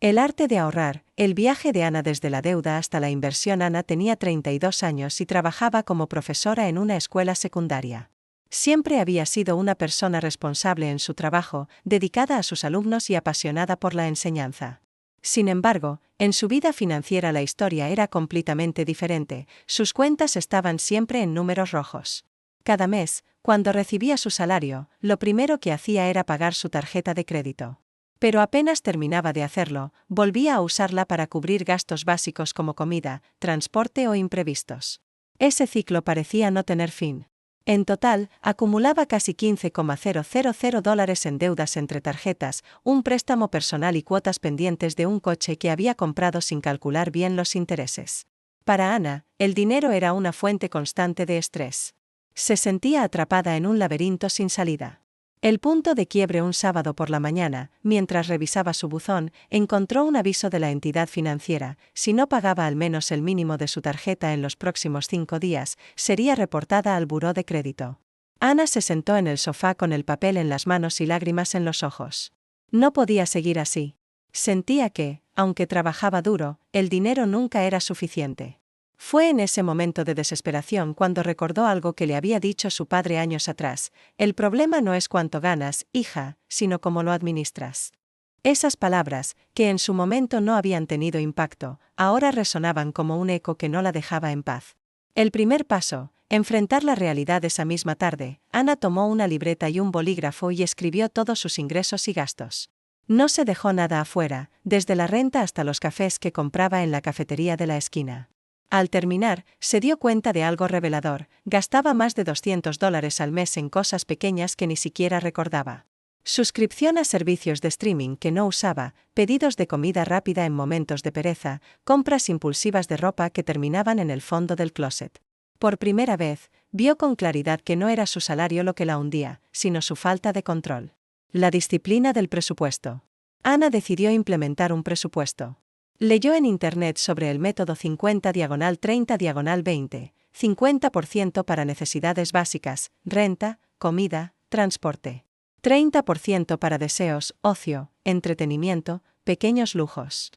El arte de ahorrar, el viaje de Ana desde la deuda hasta la inversión. Ana tenía 32 años y trabajaba como profesora en una escuela secundaria. Siempre había sido una persona responsable en su trabajo, dedicada a sus alumnos y apasionada por la enseñanza. Sin embargo, en su vida financiera la historia era completamente diferente, sus cuentas estaban siempre en números rojos. Cada mes, cuando recibía su salario, lo primero que hacía era pagar su tarjeta de crédito. Pero apenas terminaba de hacerlo, volvía a usarla para cubrir gastos básicos como comida, transporte o imprevistos. Ese ciclo parecía no tener fin. En total, acumulaba casi $15,000 en deudas entre tarjetas, un préstamo personal y cuotas pendientes de un coche que había comprado sin calcular bien los intereses. Para Ana, el dinero era una fuente constante de estrés. Se sentía atrapada en un laberinto sin salida. El punto de quiebre: un sábado por la mañana, mientras revisaba su buzón, encontró un aviso de la entidad financiera: si no pagaba al menos el mínimo de su tarjeta en los próximos 5 días, sería reportada al buró de crédito. Ana se sentó en el sofá con el papel en las manos y lágrimas en los ojos. No podía seguir así. Sentía que, aunque trabajaba duro, el dinero nunca era suficiente. Fue en ese momento de desesperación cuando recordó algo que le había dicho su padre años atrás: el problema no es cuánto ganas, hija, sino cómo lo administras. Esas palabras, que en su momento no habían tenido impacto, ahora resonaban como un eco que no la dejaba en paz. El primer paso: enfrentar la realidad. Esa misma tarde, Ana tomó una libreta y un bolígrafo y escribió todos sus ingresos y gastos. No se dejó nada afuera, desde la renta hasta los cafés que compraba en la cafetería de la esquina. Al terminar, se dio cuenta de algo revelador: gastaba más de $200 al mes en cosas pequeñas que ni siquiera recordaba. Suscripción a servicios de streaming que no usaba, pedidos de comida rápida en momentos de pereza, compras impulsivas de ropa que terminaban en el fondo del closet. Por primera vez, vio con claridad que no era su salario lo que la hundía, sino su falta de control. La disciplina del presupuesto. Ana decidió implementar un presupuesto. Leyó en internet sobre el método 50/30/20, 50% para necesidades básicas, renta, comida, transporte. 30% para deseos, ocio, entretenimiento, pequeños lujos.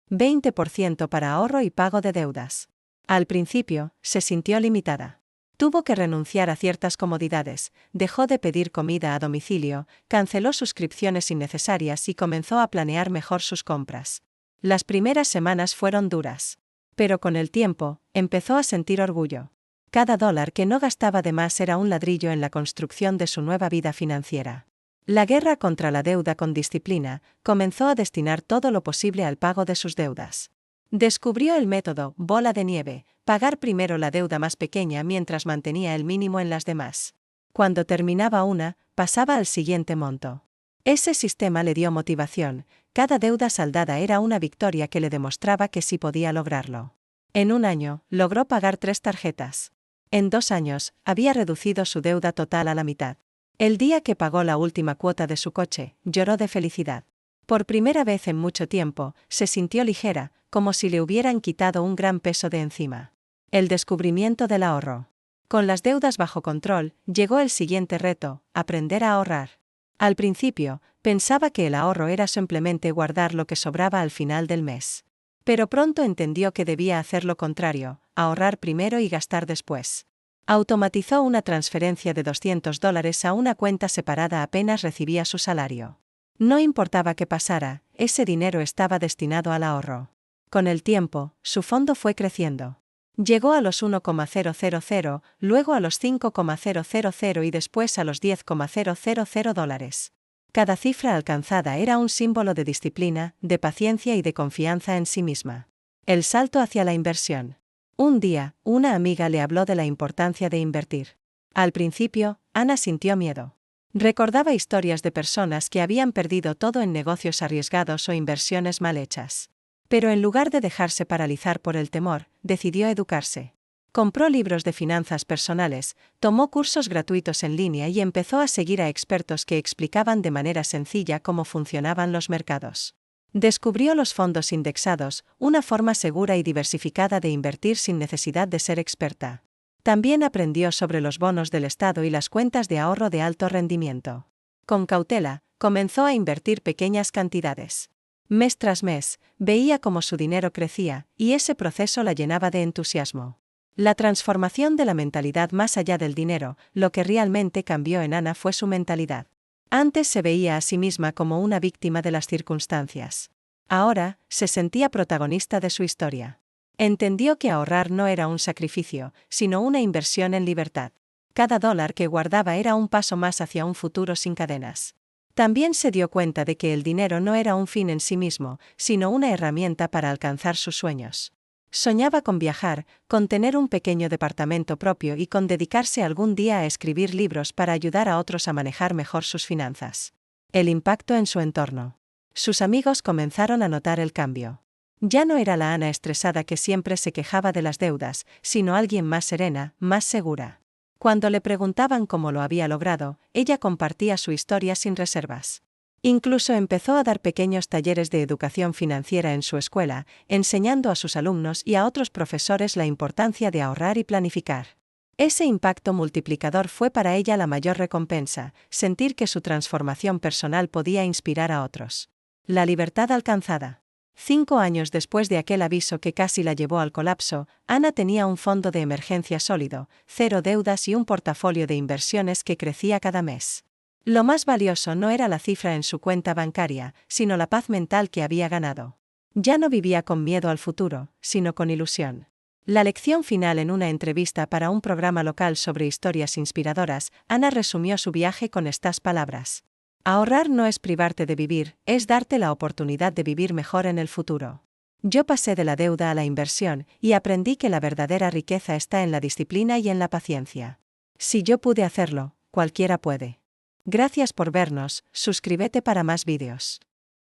20% para ahorro y pago de deudas. Al principio, se sintió limitada. Tuvo que renunciar a ciertas comodidades, dejó de pedir comida a domicilio, canceló suscripciones innecesarias y comenzó a planear mejor sus compras. Las primeras semanas fueron duras. Pero con el tiempo, empezó a sentir orgullo. Cada dólar que no gastaba de más era un ladrillo en la construcción de su nueva vida financiera. La guerra contra la deuda. Con disciplina, comenzó a destinar todo lo posible al pago de sus deudas. Descubrió el método bola de nieve: pagar primero la deuda más pequeña mientras mantenía el mínimo en las demás. Cuando terminaba una, pasaba al siguiente monto. Ese sistema le dio motivación. Cada deuda saldada era una victoria que le demostraba que sí podía lograrlo. En un año, logró pagar 3 tarjetas. En 2 años, había reducido su deuda total a la mitad. El día que pagó la última cuota de su coche, lloró de felicidad. Por primera vez en mucho tiempo, se sintió ligera, como si le hubieran quitado un gran peso de encima. El descubrimiento del ahorro. Con las deudas bajo control, llegó el siguiente reto: aprender a ahorrar. Al principio, pensaba que el ahorro era simplemente guardar lo que sobraba al final del mes. Pero pronto entendió que debía hacer lo contrario: ahorrar primero y gastar después. Automatizó una transferencia de $200 a una cuenta separada apenas recibía su salario. No importaba qué pasara, ese dinero estaba destinado al ahorro. Con el tiempo, su fondo fue creciendo. Llegó a los $1,000, luego a los $5,000 y después a los $10,000. Cada cifra alcanzada era un símbolo de disciplina, de paciencia y de confianza en sí misma. El salto hacia la inversión. Un día, una amiga le habló de la importancia de invertir. Al principio, Ana sintió miedo. Recordaba historias de personas que habían perdido todo en negocios arriesgados o inversiones mal hechas. Pero en lugar de dejarse paralizar por el temor, decidió educarse. Compró libros de finanzas personales, tomó cursos gratuitos en línea y empezó a seguir a expertos que explicaban de manera sencilla cómo funcionaban los mercados. Descubrió los fondos indexados, una forma segura y diversificada de invertir sin necesidad de ser experta. También aprendió sobre los bonos del Estado y las cuentas de ahorro de alto rendimiento. Con cautela, comenzó a invertir pequeñas cantidades. Mes tras mes, veía cómo su dinero crecía, y ese proceso la llenaba de entusiasmo. La transformación de la mentalidad más allá del dinero, lo que realmente cambió en Ana fue su mentalidad. Antes se veía a sí misma como una víctima de las circunstancias. Ahora, se sentía protagonista de su historia. Entendió que ahorrar no era un sacrificio, sino una inversión en libertad. Cada dólar que guardaba era un paso más hacia un futuro sin cadenas. También se dio cuenta de que el dinero no era un fin en sí mismo, sino una herramienta para alcanzar sus sueños. Soñaba con viajar, con tener un pequeño departamento propio y con dedicarse algún día a escribir libros para ayudar a otros a manejar mejor sus finanzas. El impacto en su entorno. Sus amigos comenzaron a notar el cambio. Ya no era la Ana estresada que siempre se quejaba de las deudas, sino alguien más serena, más segura. Cuando le preguntaban cómo lo había logrado, ella compartía su historia sin reservas. Incluso empezó a dar pequeños talleres de educación financiera en su escuela, enseñando a sus alumnos y a otros profesores la importancia de ahorrar y planificar. Ese impacto multiplicador fue para ella la mayor recompensa, sentir que su transformación personal podía inspirar a otros. La libertad alcanzada. 5 años después de aquel aviso que casi la llevó al colapso, Ana tenía un fondo de emergencia sólido, 0 deudas y un portafolio de inversiones que crecía cada mes. Lo más valioso no era la cifra en su cuenta bancaria, sino la paz mental que había ganado. Ya no vivía con miedo al futuro, sino con ilusión. La lección final en una entrevista para un programa local sobre historias inspiradoras, Ana resumió su viaje con estas palabras. Ahorrar no es privarte de vivir, es darte la oportunidad de vivir mejor en el futuro. Yo pasé de la deuda a la inversión y aprendí que la verdadera riqueza está en la disciplina y en la paciencia. Si yo pude hacerlo, cualquiera puede. Gracias por vernos, suscríbete para más vídeos.